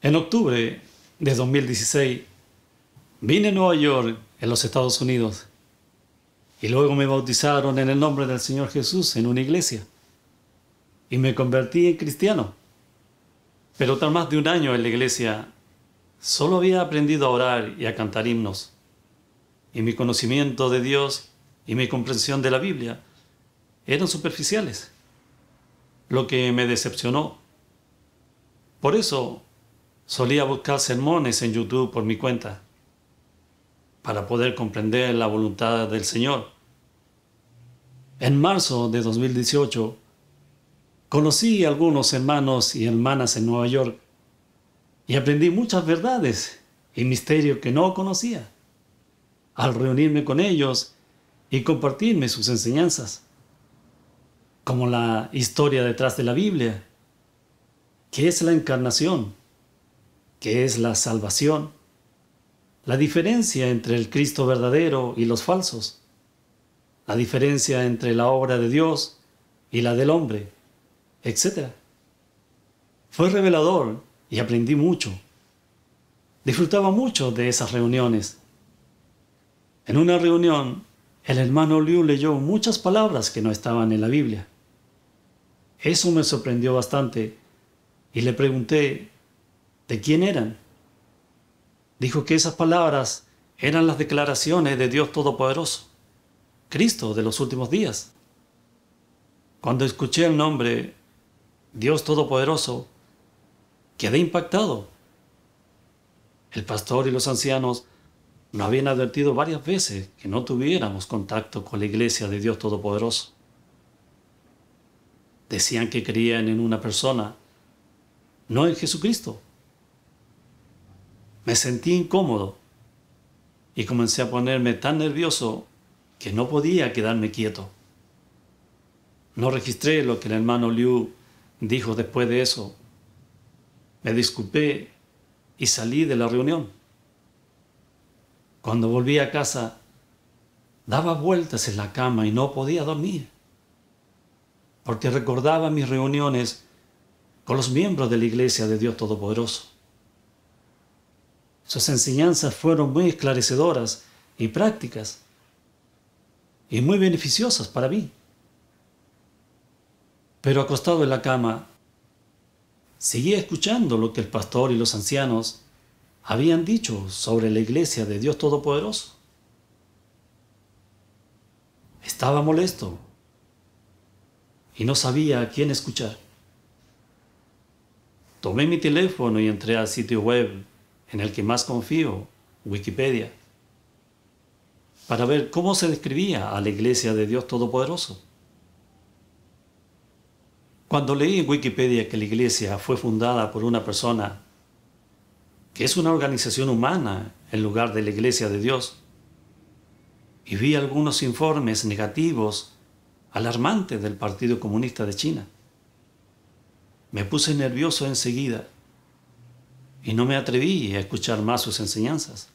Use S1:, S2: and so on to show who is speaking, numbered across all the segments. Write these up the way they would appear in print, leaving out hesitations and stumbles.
S1: En octubre de 2016 vine a Nueva York, en los Estados Unidos, y luego me bautizaron en el nombre del Señor Jesús en una iglesia, y me convertí en cristiano. Pero tras más de un año en la iglesia, solo había aprendido a orar y a cantar himnos, y mi conocimiento de Dios y mi comprensión de la Biblia eran superficiales, lo que me decepcionó. Por eso solía buscar sermones en YouTube por mi cuenta, para poder comprender la voluntad del Señor. En marzo de 2018, conocí a algunos hermanos y hermanas en Nueva York y aprendí muchas verdades y misterios que no conocía al reunirme con ellos y compartirme sus enseñanzas, como la historia detrás de la Biblia, qué es la encarnación, qué es la salvación, la diferencia entre el Cristo verdadero y los falsos, la diferencia entre la obra de Dios y la del hombre, etc. Fue revelador y aprendí mucho. Disfrutaba mucho de esas reuniones. En una reunión, el hermano Liu leyó muchas palabras que no estaban en la Biblia. Eso me sorprendió bastante y le pregunté de quién eran. Dijo que esas palabras eran las declaraciones de Dios Todopoderoso, Cristo de los últimos días. Cuando escuché el nombre Dios Todopoderoso, quedé impactado. El pastor y los ancianos nos habían advertido varias veces que no tuviéramos contacto con la iglesia de Dios Todopoderoso. Decían que creían en una persona, no en Jesucristo. Me sentí incómodo y comencé a ponerme tan nervioso que no podía quedarme quieto. No registré lo que el hermano Liu dijo después de eso. Me disculpé y salí de la reunión. Cuando volví a casa, daba vueltas en la cama y no podía dormir, porque recordaba mis reuniones con los miembros de la Iglesia de Dios Todopoderoso. Sus enseñanzas fueron muy esclarecedoras y prácticas, y muy beneficiosas para mí. Pero acostado en la cama, seguía escuchando lo que el pastor y los ancianos habían dicho sobre la iglesia de Dios Todopoderoso. Estaba molesto y no sabía a quién escuchar. Tomé mi teléfono y entré al sitio web en el que más confío, Wikipedia, para ver cómo se describía a la iglesia de Dios Todopoderoso. Cuando leí en Wikipedia que la iglesia fue fundada por una persona, que es una organización humana en lugar de la iglesia de Dios, y vi algunos informes negativos, alarmantes del Partido Comunista de China, me puse nervioso enseguida y no me atreví a escuchar más sus enseñanzas.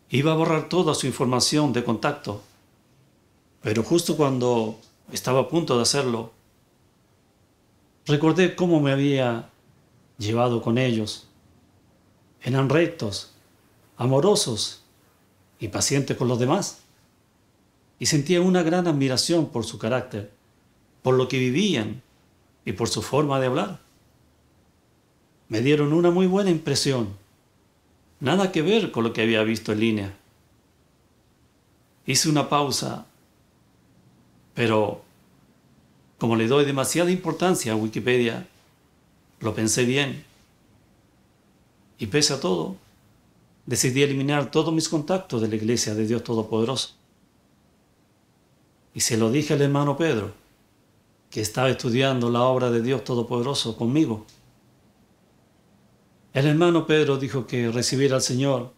S1: Iba a borrar toda su información de contacto, pero justo cuando estaba a punto de hacerlo, recordé cómo me había llevado con ellos. Eran rectos, amorosos y pacientes con los demás, y sentía una gran admiración por su carácter, por lo que vivían y por su forma de hablar. Me dieron una muy buena impresión, nada que ver con lo que había visto en línea. Hice una pausa, pero como le doy demasiada importancia a Wikipedia, lo pensé bien. Y pese a todo, decidí eliminar todos mis contactos de la iglesia de Dios Todopoderoso. Y se lo dije al hermano Pedro, que estaba estudiando la obra de Dios Todopoderoso conmigo. El hermano Pedro dijo que recibir al Señor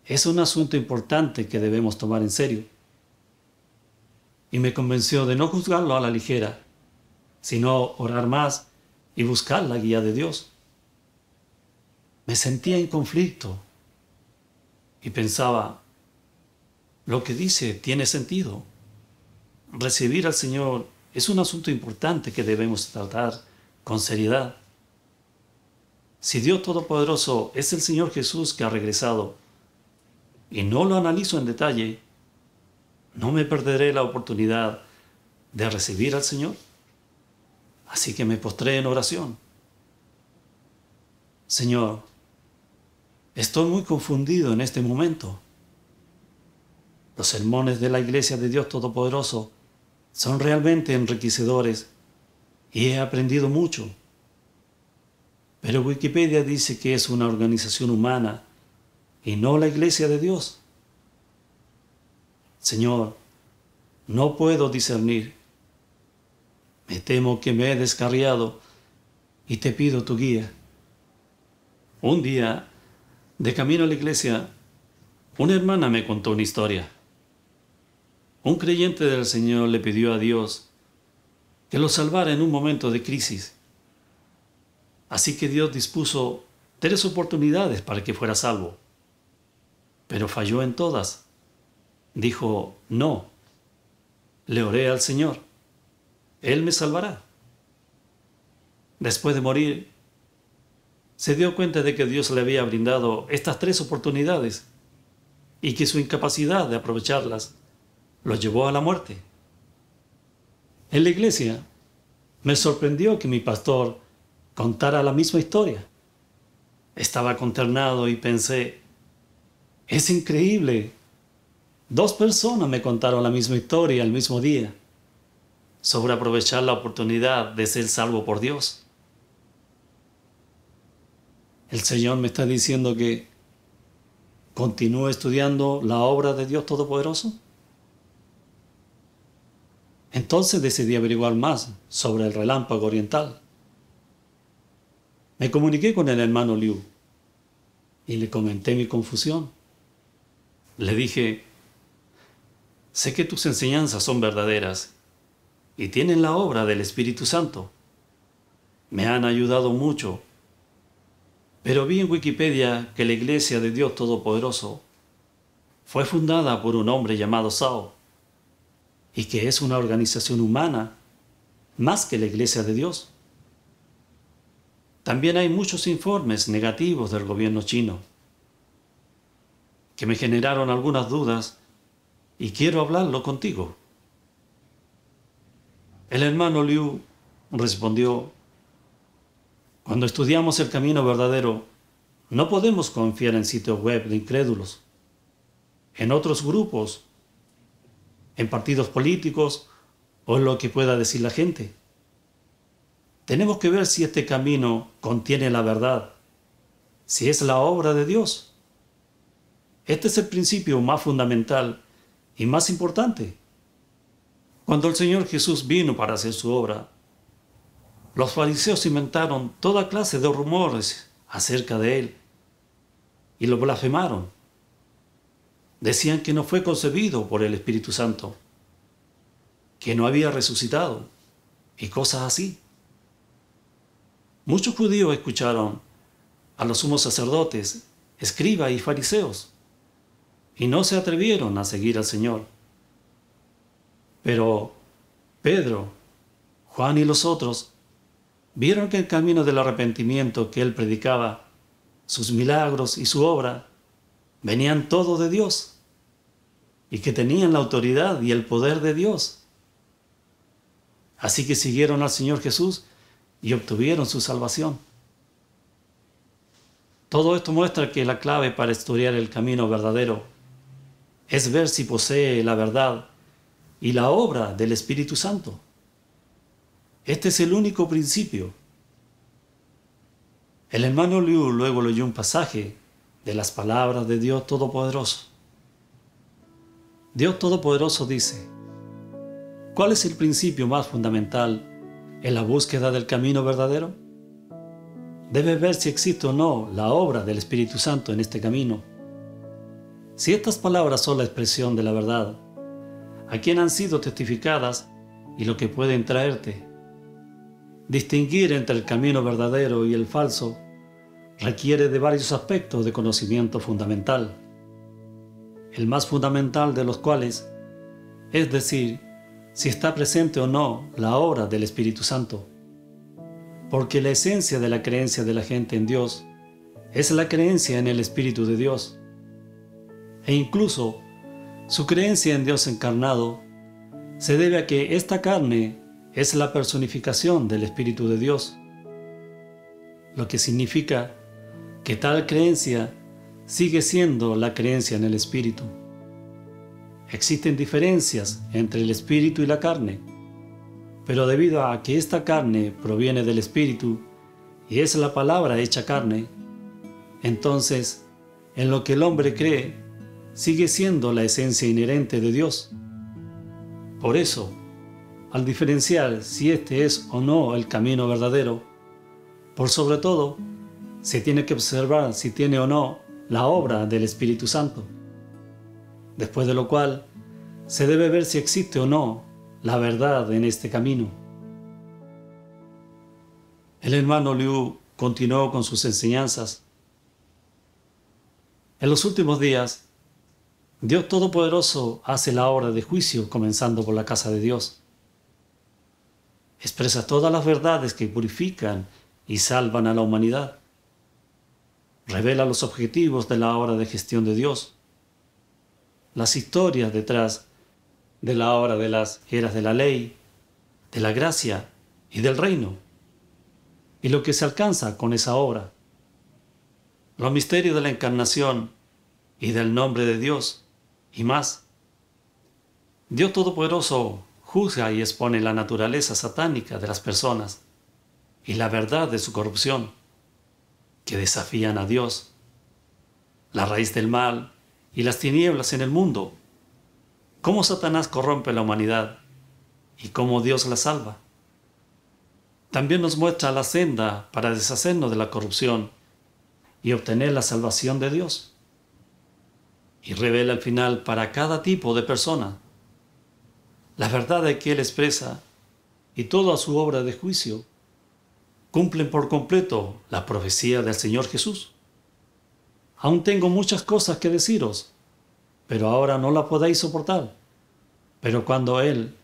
S1: es un asunto importante que debemos tomar en serio. Y me convenció de no juzgarlo a la ligera, sino orar más y buscar la guía de Dios. Me sentía en conflicto y pensaba, lo que dice tiene sentido. Recibir al Señor es un asunto importante que debemos tratar con seriedad. Si Dios Todopoderoso es el Señor Jesús que ha regresado y no lo analizo en detalle, no me perderé la oportunidad de recibir al Señor. Así que me postré en oración. Señor, estoy muy confundido en este momento. Los sermones de la Iglesia de Dios Todopoderoso son realmente enriquecedores y he aprendido mucho. Pero Wikipedia dice que es una organización humana y no la Iglesia de Dios. Señor, no puedo discernir. Me temo que me he descarriado y te pido tu guía. Un día, de camino a la iglesia, una hermana me contó una historia. Un creyente del Señor le pidió a Dios que lo salvara en un momento de crisis. Así que Dios dispuso 3 oportunidades para que fuera salvo. Pero falló en todas. Dijo, no. Le oré al Señor. Él me salvará. Después de morir, se dio cuenta de que Dios le había brindado estas 3 oportunidades y que su incapacidad de aprovecharlas lo llevó a la muerte. En la iglesia, me sorprendió que mi pastor contara la misma historia. Estaba consternado y pensé, es increíble. 2 personas me contaron la misma historia el mismo día, sobre aprovechar la oportunidad de ser salvo por Dios. El Señor me está diciendo que continúe estudiando la obra de Dios Todopoderoso. Entonces decidí averiguar más sobre el relámpago oriental. Me comuniqué con el hermano Liu y le comenté mi confusión. Le dije, sé que tus enseñanzas son verdaderas y tienen la obra del Espíritu Santo. Me han ayudado mucho, pero vi en Wikipedia que la Iglesia de Dios Todopoderoso fue fundada por un hombre llamado Sao y que es una organización humana más que la Iglesia de Dios. También hay muchos informes negativos del gobierno chino que me generaron algunas dudas y quiero hablarlo contigo. El hermano Liu respondió, cuando estudiamos el camino verdadero, no podemos confiar en sitios web de incrédulos, en otros grupos, en partidos políticos o en lo que pueda decir la gente. Tenemos que ver si este camino contiene la verdad, si es la obra de Dios. Este es el principio más fundamental y más importante. Cuando el Señor Jesús vino para hacer su obra, los fariseos inventaron toda clase de rumores acerca de Él y lo blasfemaron. Decían que no fue concebido por el Espíritu Santo, que no había resucitado y cosas así. Muchos judíos escucharon a los sumos sacerdotes, escribas y fariseos y no se atrevieron a seguir al Señor. Pero Pedro, Juan y los otros vieron que el camino del arrepentimiento que él predicaba, sus milagros y su obra, venían todos de Dios y que tenían la autoridad y el poder de Dios. Así que siguieron al Señor Jesús y obtuvieron su salvación. Todo esto muestra que la clave para estudiar el camino verdadero es ver si posee la verdad y la obra del Espíritu Santo. Este es el único principio. El hermano Liu luego leyó un pasaje de las palabras de Dios Todopoderoso. Dios Todopoderoso dice, ¿cuál es el principio más fundamental en la búsqueda del camino verdadero? Debes ver si existe o no la obra del Espíritu Santo en este camino. Si estas palabras son la expresión de la verdad, a quien han sido testificadas y lo que pueden traerte, distinguir entre el camino verdadero y el falso requiere de varios aspectos de conocimiento fundamental, el más fundamental de los cuales es decir, si está presente o no la obra del Espíritu Santo. porque la esencia de la creencia de la gente en Dios es la creencia en el Espíritu de Dios, e incluso su creencia en Dios encarnado se debe a que esta carne es la personificación del Espíritu de Dios, lo que significa que tal creencia sigue siendo la creencia en el Espíritu. Existen diferencias entre el Espíritu y la carne, pero debido a que esta carne proviene del Espíritu y es la palabra hecha carne, entonces en lo que el hombre cree sigue siendo la esencia inherente de Dios. Por eso, al diferenciar si este es o no el camino verdadero, por sobre todo, se tiene que observar si tiene o no la obra del Espíritu Santo. Después de lo cual, se debe ver si existe o no la verdad en este camino. El hermano Liu continuó con sus enseñanzas. En los últimos días, Dios Todopoderoso hace la obra de juicio comenzando por la casa de Dios. Expresa todas las verdades que purifican y salvan a la humanidad. Revela los objetivos de la obra de gestión de Dios, las historias detrás de la obra de las eras de la ley, de la gracia y del reino, y lo que se alcanza con esa obra, los misterios de la encarnación y del nombre de Dios, y más. Dios Todopoderoso juzga y expone la naturaleza satánica de las personas y la verdad de su corrupción, que desafían a Dios, la raíz del mal y las tinieblas en el mundo, cómo Satanás corrompe la humanidad y cómo Dios la salva. También nos muestra la senda para deshacernos de la corrupción y obtener la salvación de Dios. Y revela al final para cada tipo de persona la verdad que Él expresa, y toda su obra de juicio cumplen por completo la profecía del Señor Jesús. Aún tengo muchas cosas que deciros, pero ahora no la podéis soportar. Pero cuando Él,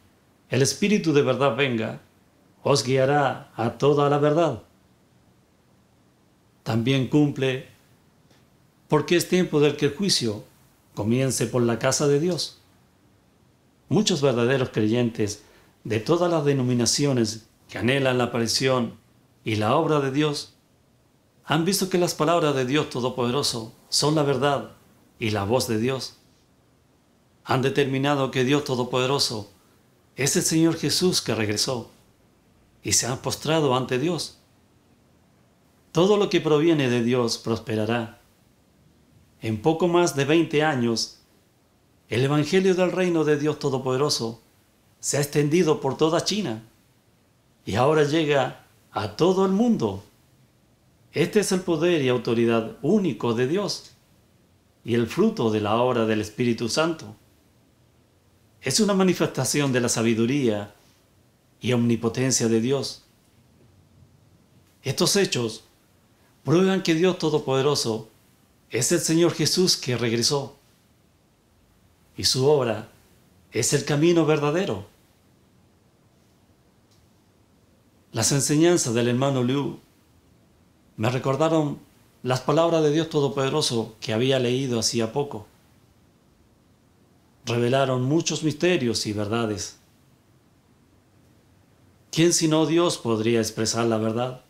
S1: el Espíritu de verdad, venga, os guiará a toda la verdad. También cumple, porque es tiempo del que el juicio comience por la casa de Dios. Muchos verdaderos creyentes de todas las denominaciones que anhelan la aparición y la obra de Dios han visto que las palabras de Dios Todopoderoso son la verdad y la voz de Dios. Han determinado que Dios Todopoderoso es el Señor Jesús que regresó y se han postrado ante Dios. Todo lo que proviene de Dios prosperará. En poco más de 20 años, el Evangelio del Reino de Dios Todopoderoso se ha extendido por toda China y ahora llega a todo el mundo. Este es el poder y autoridad único de Dios y el fruto de la obra del Espíritu Santo. Es una manifestación de la sabiduría y omnipotencia de Dios. Estos hechos prueban que Dios Todopoderoso es el Señor Jesús que regresó, y su obra es el camino verdadero. Las enseñanzas del hermano Liu me recordaron las palabras de Dios Todopoderoso que había leído hacía poco. Revelaron muchos misterios y verdades. ¿Quién sino Dios podría expresar la verdad?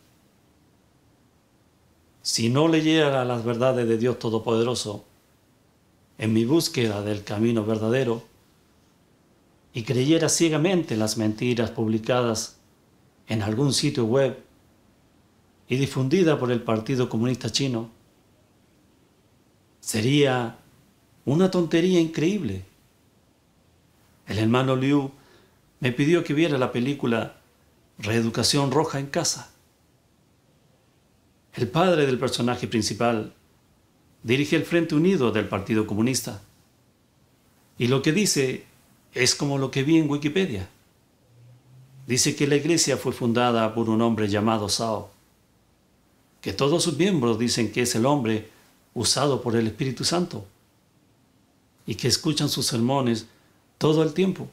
S1: Si no leyera las verdades de Dios Todopoderoso en mi búsqueda del camino verdadero y creyera ciegamente las mentiras publicadas en algún sitio web y difundida por el Partido Comunista Chino, sería una tontería increíble. El hermano Liu me pidió que viera la película Reeducación Roja en Casa. El padre del personaje principal dirige el Frente Unido del Partido Comunista, y lo que dice es como lo que vi en Wikipedia. Dice que la iglesia fue fundada por un hombre llamado Sao, que todos sus miembros dicen que es el hombre usado por el Espíritu Santo, y que escuchan sus sermones todo el tiempo,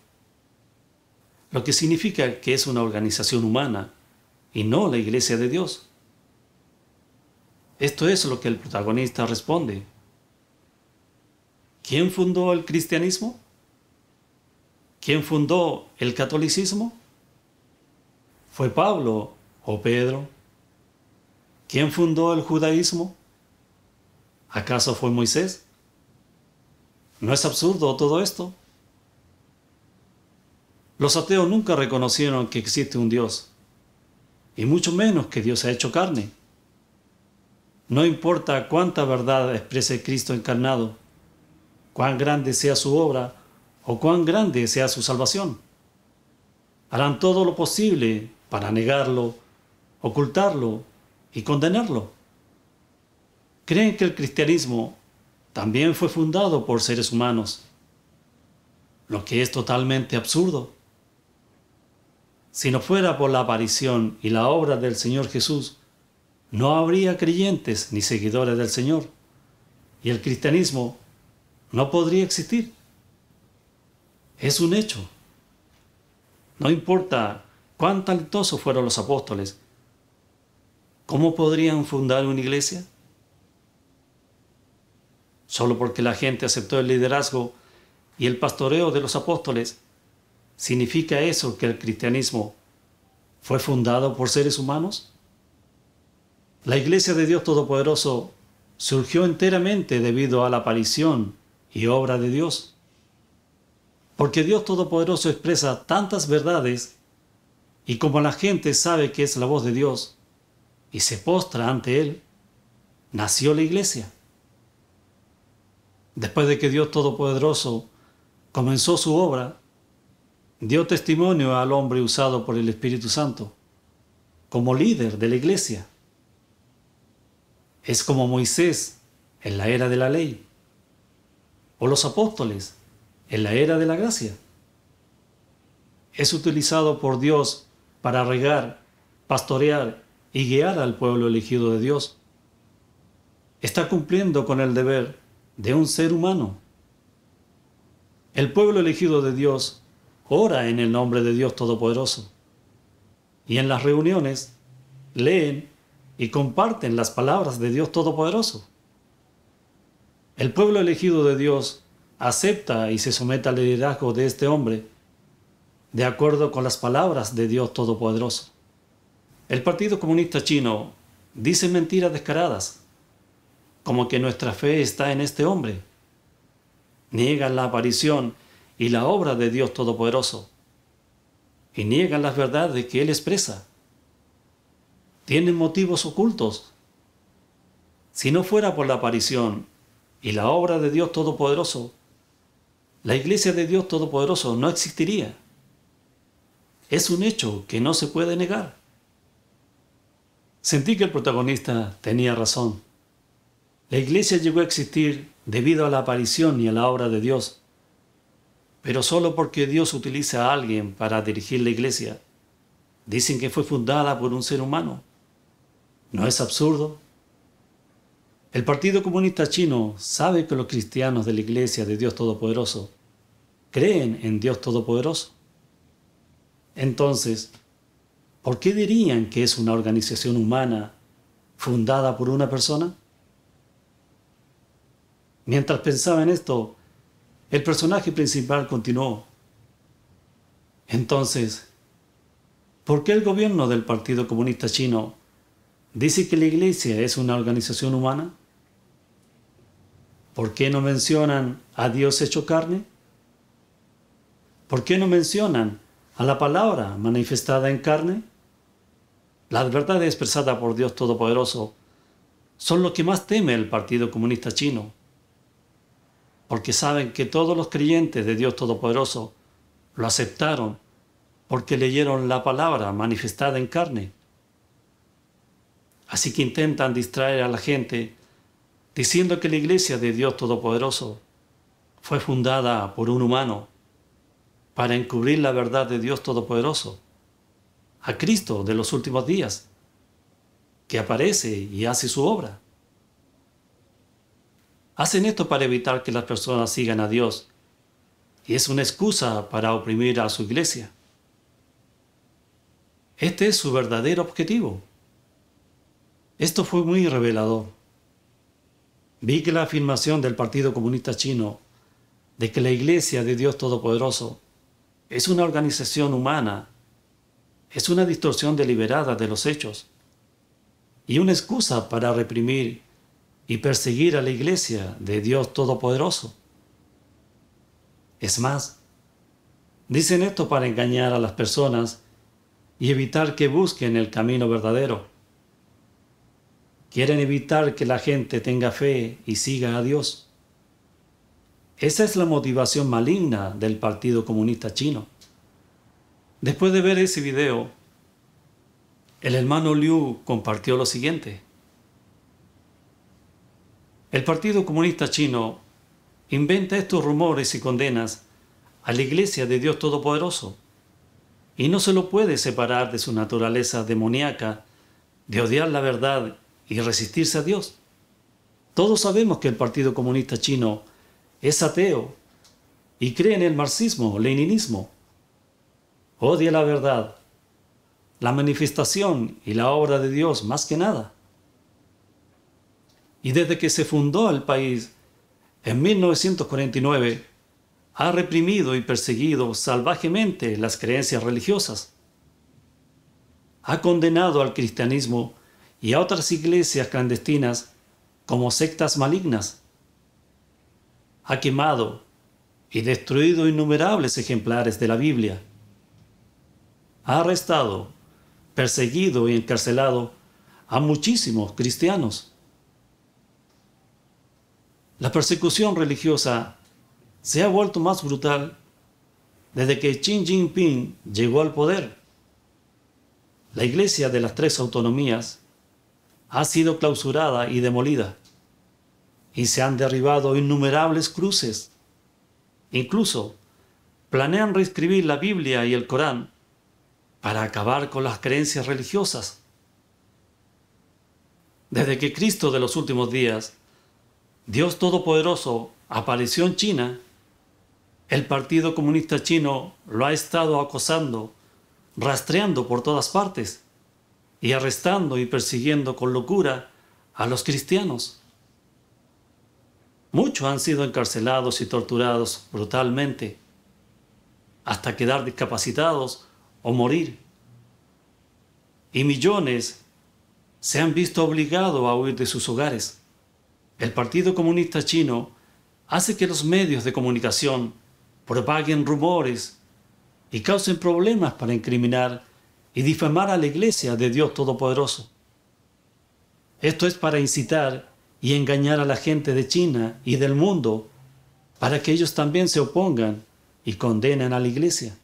S1: lo que significa que es una organización humana y no la iglesia de Dios. Esto es lo que el protagonista responde. ¿Quién fundó el cristianismo? ¿Quién fundó el catolicismo? ¿Fue Pablo o Pedro? ¿Quién fundó el judaísmo? ¿Acaso fue Moisés? ¿No es absurdo todo esto? Los ateos nunca reconocieron que existe un Dios, y mucho menos que Dios se ha hecho carne. No importa cuánta verdad exprese Cristo encarnado, cuán grande sea su obra o cuán grande sea su salvación. Harán todo lo posible para negarlo, ocultarlo y condenarlo. Creen que el cristianismo también fue fundado por seres humanos, lo que es totalmente absurdo. Si no fuera por la aparición y la obra del Señor Jesús, no habría creyentes ni seguidores del Señor, y el cristianismo no podría existir. Es un hecho. No importa cuán talentosos fueron los apóstoles, ¿cómo podrían fundar una iglesia? Solo porque la gente aceptó el liderazgo y el pastoreo de los apóstoles, ¿significa eso que el cristianismo fue fundado por seres humanos? La iglesia de Dios Todopoderoso surgió enteramente debido a la aparición y obra de Dios. Porque Dios Todopoderoso expresa tantas verdades, y como la gente sabe que es la voz de Dios y se postra ante Él, nació la iglesia. Después de que Dios Todopoderoso comenzó su obra, dio testimonio al hombre usado por el Espíritu Santo como líder de la iglesia. Es como Moisés en la era de la ley, o los apóstoles en la era de la gracia. Es utilizado por Dios para regar, pastorear y guiar al pueblo elegido de Dios. Está cumpliendo con el deber de un ser humano. El pueblo elegido de Dios ora en el nombre de Dios Todopoderoso, y en las reuniones leen y comparten las palabras de Dios Todopoderoso. El pueblo elegido de Dios acepta y se somete al liderazgo de este hombre de acuerdo con las palabras de Dios Todopoderoso. El Partido Comunista Chino dice mentiras descaradas, como que nuestra fe está en este hombre. Niegan la aparición y la obra de Dios Todopoderoso, y niegan las verdades que Él expresa. Tienen motivos ocultos. Si no fuera por la aparición y la obra de Dios Todopoderoso, la iglesia de Dios Todopoderoso no existiría. Es un hecho que no se puede negar. Sentí que el protagonista tenía razón. La iglesia llegó a existir debido a la aparición y a la obra de Dios. Pero solo porque Dios utiliza a alguien para dirigir la iglesia, dicen que fue fundada por un ser humano. ¿No es absurdo? El Partido Comunista Chino sabe que los cristianos de la Iglesia de Dios Todopoderoso creen en Dios Todopoderoso. Entonces, ¿por qué dirían que es una organización humana fundada por una persona? Mientras pensaba en esto, el personaje principal continuó. Entonces, ¿por qué el gobierno del Partido Comunista Chino dice que la iglesia es una organización humana? ¿Por qué no mencionan a Dios hecho carne? ¿Por qué no mencionan a la palabra manifestada en carne? Las verdades expresadas por Dios Todopoderoso son lo que más teme el Partido Comunista Chino, porque saben que todos los creyentes de Dios Todopoderoso lo aceptaron porque leyeron la palabra manifestada en carne. Así que intentan distraer a la gente diciendo que la iglesia de Dios Todopoderoso fue fundada por un humano para encubrir la verdad de Dios Todopoderoso, a Cristo de los últimos días, que aparece y hace su obra. Hacen esto para evitar que las personas sigan a Dios, y es una excusa para oprimir a su iglesia. Este es su verdadero objetivo. Esto fue muy revelador. Vi que la afirmación del Partido Comunista Chino de que la Iglesia de Dios Todopoderoso es una organización humana es una distorsión deliberada de los hechos y una excusa para reprimir y perseguir a la Iglesia de Dios Todopoderoso. Es más, dicen esto para engañar a las personas y evitar que busquen el camino verdadero. Quieren evitar que la gente tenga fe y siga a Dios. Esa es la motivación maligna del Partido Comunista Chino. Después de ver ese video, el hermano Liu compartió lo siguiente. El Partido Comunista Chino inventa estos rumores y condenas a la Iglesia de Dios Todopoderoso y no se lo puede separar de su naturaleza demoníaca de odiar la verdad y resistirse a Dios. Todos sabemos que el Partido Comunista Chino es ateo y cree en el marxismo-leninismo. Odia la verdad, la manifestación y la obra de Dios más que nada. Y desde que se fundó el país en 1949, ha reprimido y perseguido salvajemente las creencias religiosas. Ha condenado al cristianismo y a otras iglesias clandestinas como sectas malignas. Ha quemado y destruido innumerables ejemplares de la Biblia. Ha arrestado, perseguido y encarcelado a muchísimos cristianos. La persecución religiosa se ha vuelto más brutal desde que Xi Jinping llegó al poder. La Iglesia de las Tres Autonomías ha sido clausurada y demolida, y se han derribado innumerables cruces. Incluso planean reescribir la Biblia y el Corán para acabar con las creencias religiosas. Desde que Cristo de los últimos días, Dios Todopoderoso, apareció en China, el Partido Comunista Chino lo ha estado acosando, rastreando por todas partes y arrestando y persiguiendo con locura a los cristianos. Muchos han sido encarcelados y torturados brutalmente, hasta quedar discapacitados o morir. Y millones se han visto obligados a huir de sus hogares. El Partido Comunista Chino hace que los medios de comunicación propaguen rumores y causen problemas para incriminar y difamar a la Iglesia de Dios Todopoderoso. Esto es para incitar y engañar a la gente de China y del mundo para que ellos también se opongan y condenen a la Iglesia.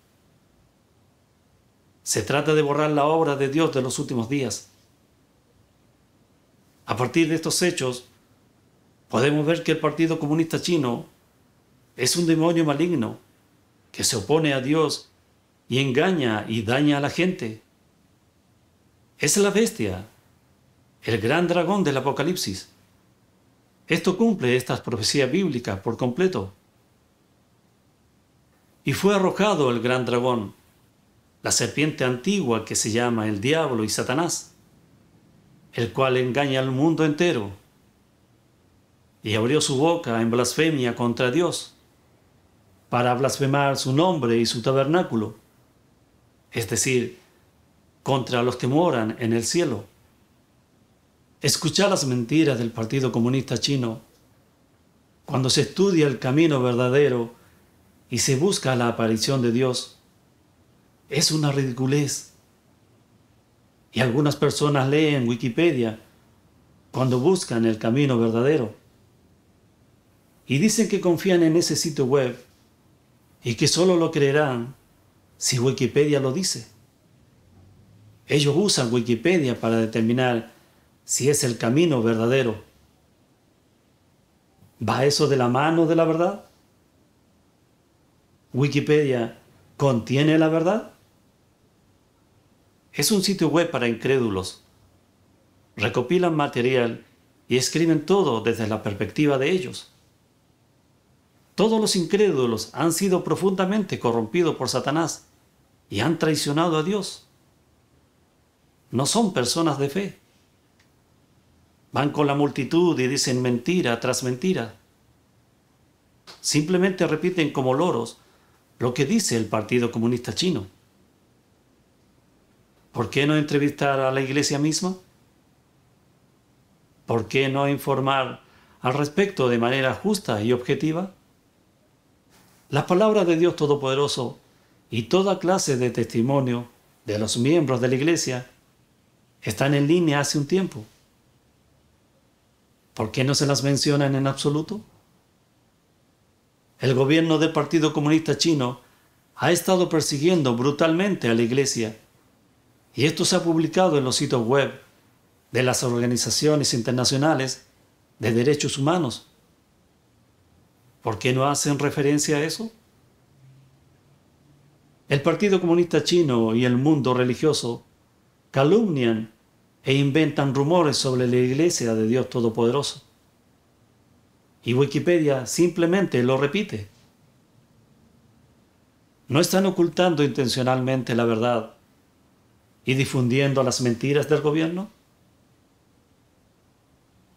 S1: Se trata de borrar la obra de Dios de los últimos días. A partir de estos hechos, podemos ver que el Partido Comunista Chino es un demonio maligno que se opone a Dios y engaña y daña a la gente. Es la bestia, el gran dragón del Apocalipsis. Esto cumple estas profecías bíblicas por completo. Y fue arrojado el gran dragón, la serpiente antigua que se llama el diablo y Satanás, el cual engaña al mundo entero, y abrió su boca en blasfemia contra Dios, para blasfemar su nombre y su tabernáculo, es decir, contra los que moran en el cielo. Escuchar las mentiras del Partido Comunista Chino, cuando se estudia el camino verdadero y se busca la aparición de Dios, es una ridiculez. Y algunas personas leen Wikipedia cuando buscan el camino verdadero y dicen que confían en ese sitio web y que solo lo creerán si Wikipedia lo dice. Ellos usan Wikipedia para determinar si es el camino verdadero. ¿Va eso de la mano de la verdad? ¿Wikipedia contiene la verdad? Es un sitio web para incrédulos. Recopilan material y escriben todo desde la perspectiva de ellos. Todos los incrédulos han sido profundamente corrompidos por Satanás y han traicionado a Dios. no son personas de fe. Van con la multitud y dicen mentira tras mentira. Simplemente repiten como loros lo que dice el Partido Comunista Chino. ¿Por qué no entrevistar a la iglesia misma? ¿Por qué no informar al respecto de manera justa y objetiva? Las palabras de Dios Todopoderoso y toda clase de testimonio de los miembros de la iglesia están en línea hace un tiempo. ¿Por qué no se las mencionan en absoluto? El gobierno del Partido Comunista Chino ha estado persiguiendo brutalmente a la iglesia, y esto se ha publicado en los sitios web de las organizaciones internacionales de derechos humanos. ¿Por qué no hacen referencia a eso? El Partido Comunista Chino y el mundo religioso calumnian e inventan rumores sobre la Iglesia de Dios Todopoderoso. Y Wikipedia simplemente lo repite. ¿No están ocultando intencionalmente la verdad y difundiendo las mentiras del gobierno?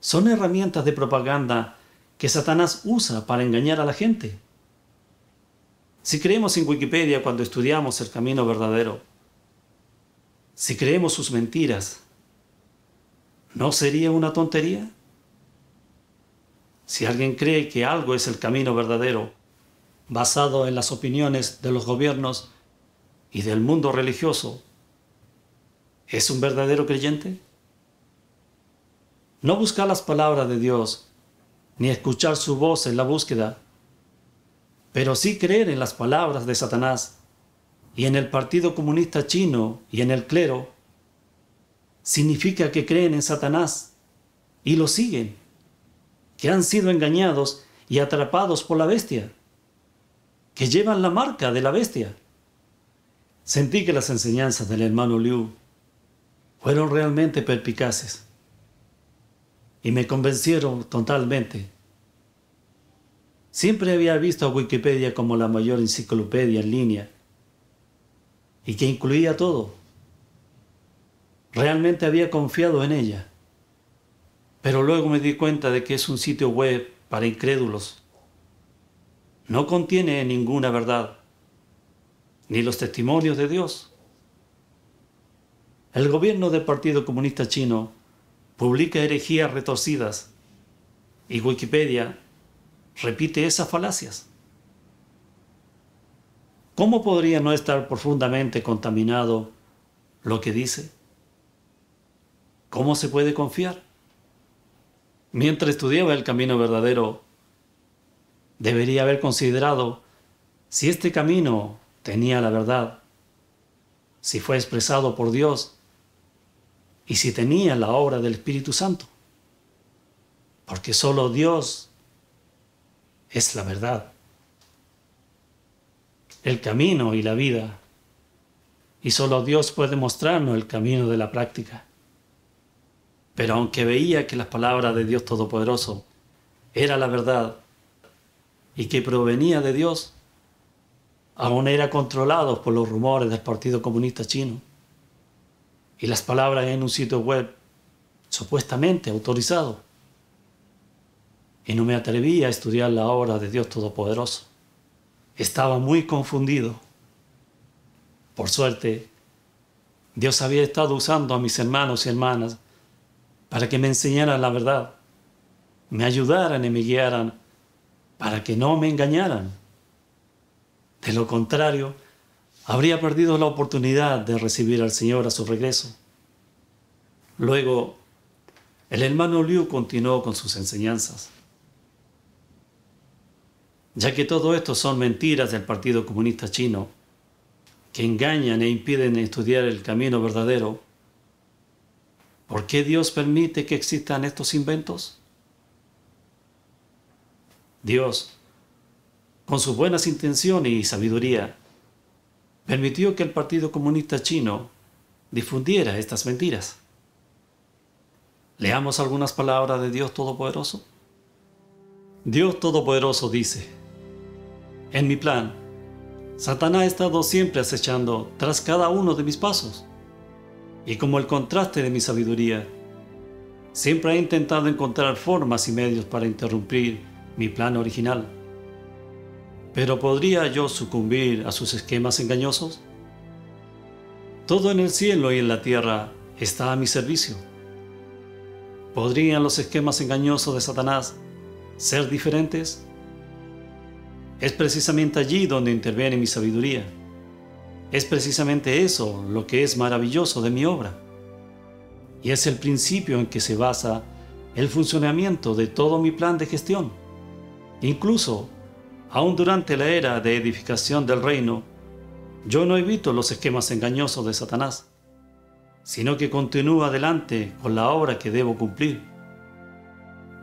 S1: Son herramientas de propaganda que Satanás usa para engañar a la gente. Si creemos en Wikipedia cuando estudiamos el camino verdadero, si creemos sus mentiras, ¿no sería una tontería? Si alguien cree que algo es el camino verdadero, basado en las opiniones de los gobiernos y del mundo religioso, ¿es un verdadero creyente? No buscar las palabras de Dios, ni escuchar su voz en la búsqueda, pero sí creer en las palabras de Satanás y en el Partido Comunista Chino y en el clero, significa que creen en Satanás y lo siguen, que han sido engañados y atrapados por la bestia, que llevan la marca de la bestia. Sentí que las enseñanzas del hermano Liu fueron realmente perspicaces y me convencieron totalmente. Siempre había visto a Wikipedia como la mayor enciclopedia en línea y que incluía todo. Realmente había confiado en ella, pero luego me di cuenta de que es un sitio web para incrédulos. No contiene ninguna verdad, ni los testimonios de Dios. El gobierno del Partido Comunista Chino publica herejías retorcidas y Wikipedia repite esas falacias. ¿Cómo podría no estar profundamente contaminado lo que dice? ¿Cómo se puede confiar? Mientras estudiaba el camino verdadero, debería haber considerado si este camino tenía la verdad, si fue expresado por Dios y si tenía la obra del Espíritu Santo. Porque solo Dios es la verdad, el camino y la vida, y solo Dios puede mostrarnos el camino de la práctica. Pero aunque veía que las palabras de Dios Todopoderoso era la verdad y que provenía de Dios, aún era controlado por los rumores del Partido Comunista Chino y las palabras en un sitio web supuestamente autorizado. Y no me atreví a estudiar la obra de Dios Todopoderoso. Estaba muy confundido. Por suerte, Dios había estado usando a mis hermanos y hermanas para que me enseñaran la verdad, me ayudaran y me guiaran para que no me engañaran. De lo contrario, habría perdido la oportunidad de recibir al Señor a su regreso. Luego, el hermano Liu continuó con sus enseñanzas. Ya que todo esto son mentiras del Partido Comunista Chino, que engañan e impiden estudiar el camino verdadero, ¿por qué Dios permite que existan estos inventos? Dios, con sus buenas intenciones y sabiduría, permitió que el Partido Comunista Chino difundiera estas mentiras. Leamos algunas palabras de Dios Todopoderoso. Dios Todopoderoso dice: en mi plan, Satanás ha estado siempre acechando tras cada uno de mis pasos, y como el contraste de mi sabiduría, siempre he intentado encontrar formas y medios para interrumpir mi plan original. ¿Pero podría yo sucumbir a sus esquemas engañosos? Todo en el cielo y en la tierra está a mi servicio. ¿Podrían los esquemas engañosos de Satanás ser diferentes? Es precisamente allí donde interviene mi sabiduría. Es precisamente eso lo que es maravilloso de mi obra. Y es el principio en que se basa el funcionamiento de todo mi plan de gestión. Incluso, aún durante la era de edificación del reino, yo no evito los esquemas engañosos de Satanás, sino que continúo adelante con la obra que debo cumplir.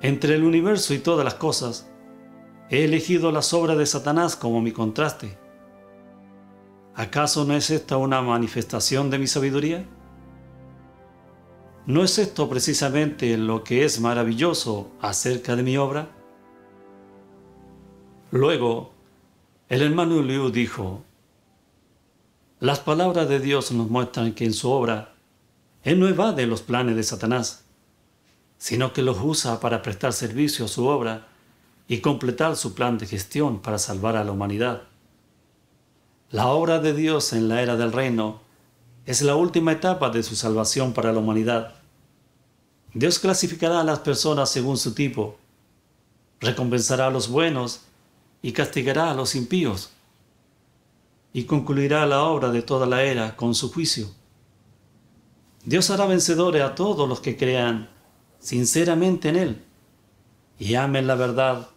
S1: Entre el universo y todas las cosas, he elegido las obras de Satanás como mi contraste. ¿Acaso no es esta una manifestación de mi sabiduría? ¿No es esto precisamente lo que es maravilloso acerca de mi obra? Luego, el hermano Liu dijo: las palabras de Dios nos muestran que en su obra, Él no evade los planes de Satanás, sino que los usa para prestar servicio a su obra y completar su plan de gestión para salvar a la humanidad. La obra de Dios en la era del reino es la última etapa de su salvación para la humanidad. Dios clasificará a las personas según su tipo, recompensará a los buenos y castigará a los impíos, y concluirá la obra de toda la era con su juicio. Dios hará vencedores a todos los que crean sinceramente en Él y amen la verdad,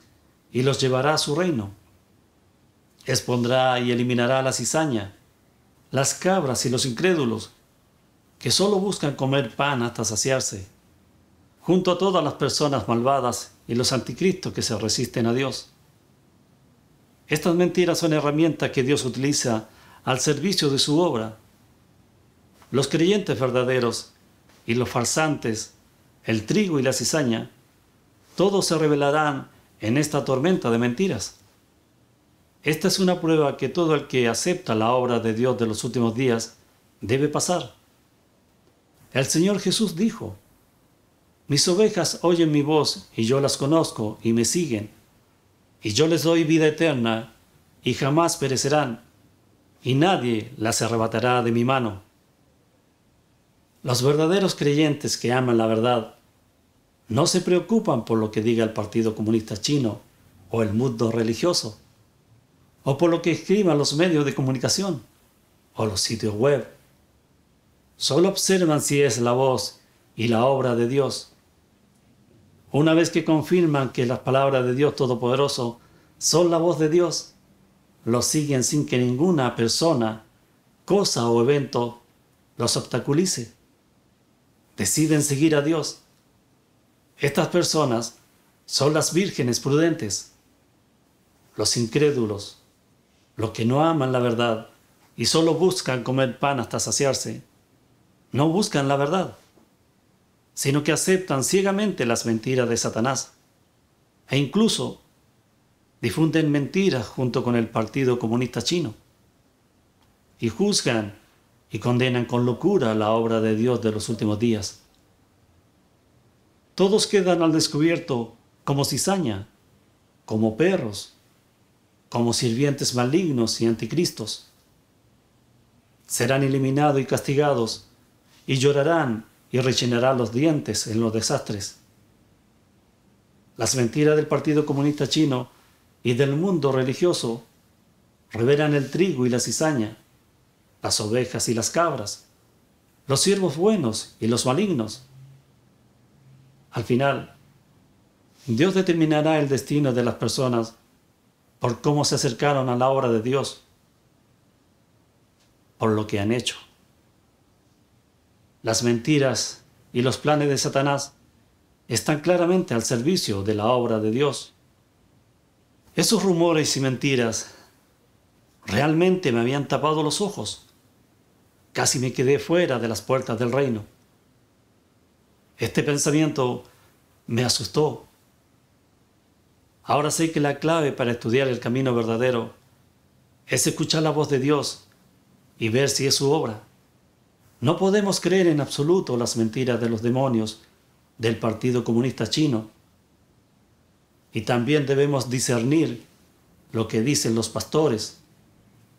S1: y los llevará a su reino. Expondrá y eliminará la cizaña, las cabras y los incrédulos, que solo buscan comer pan hasta saciarse, junto a todas las personas malvadas y los anticristos que se resisten a Dios. Estas mentiras son herramientas que Dios utiliza al servicio de su obra. Los creyentes verdaderos y los farsantes, el trigo y la cizaña, todos se revelarán en esta tormenta de mentiras. Esta es una prueba que todo el que acepta la obra de Dios de los últimos días debe pasar. El Señor Jesús dijo: mis ovejas oyen mi voz y yo las conozco y me siguen, y yo les doy vida eterna y jamás perecerán, y nadie las arrebatará de mi mano. Los verdaderos creyentes que aman la verdad no se preocupan por lo que diga el Partido Comunista Chino o el mundo religioso, o por lo que escriban los medios de comunicación o los sitios web. Solo observan si es la voz y la obra de Dios. Una vez que confirman que las palabras de Dios Todopoderoso son la voz de Dios, los siguen sin que ninguna persona, cosa o evento los obstaculice. Deciden seguir a Dios. Estas personas son las vírgenes prudentes. Los incrédulos, los que no aman la verdad y solo buscan comer pan hasta saciarse, no buscan la verdad, sino que aceptan ciegamente las mentiras de Satanás e incluso difunden mentiras junto con el Partido Comunista Chino y juzgan y condenan con locura la obra de Dios de los últimos días. Todos quedan al descubierto como cizaña, como perros, como sirvientes malignos y anticristos. Serán eliminados y castigados, y llorarán y rechinarán los dientes en los desastres. Las mentiras del Partido Comunista Chino y del mundo religioso revelan el trigo y la cizaña, las ovejas y las cabras, los siervos buenos y los malignos. Al final, Dios determinará el destino de las personas por cómo se acercaron a la obra de Dios, por lo que han hecho. Las mentiras y los planes de Satanás están claramente al servicio de la obra de Dios. Esos rumores y mentiras realmente me habían tapado los ojos. Casi me quedé fuera de las puertas del reino. Este pensamiento me asustó. Ahora sé que la clave para estudiar el camino verdadero es escuchar la voz de Dios y ver si es su obra. No podemos creer en absoluto las mentiras de los demonios del Partido Comunista Chino. Y también debemos discernir lo que dicen los pastores,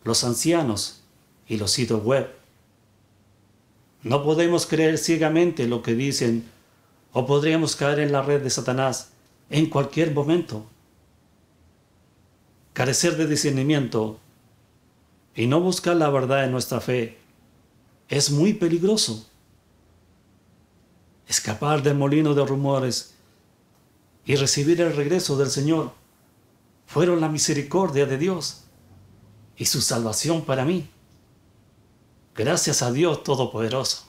S1: los ancianos y los sitios web. No podemos creer ciegamente lo que dicen o podríamos caer en la red de Satanás en cualquier momento. Carecer de discernimiento y no buscar la verdad en nuestra fe es muy peligroso. Escapar del molino de rumores y recibir el regreso del Señor fueron la misericordia de Dios y su salvación para mí. Gracias a Dios Todopoderoso.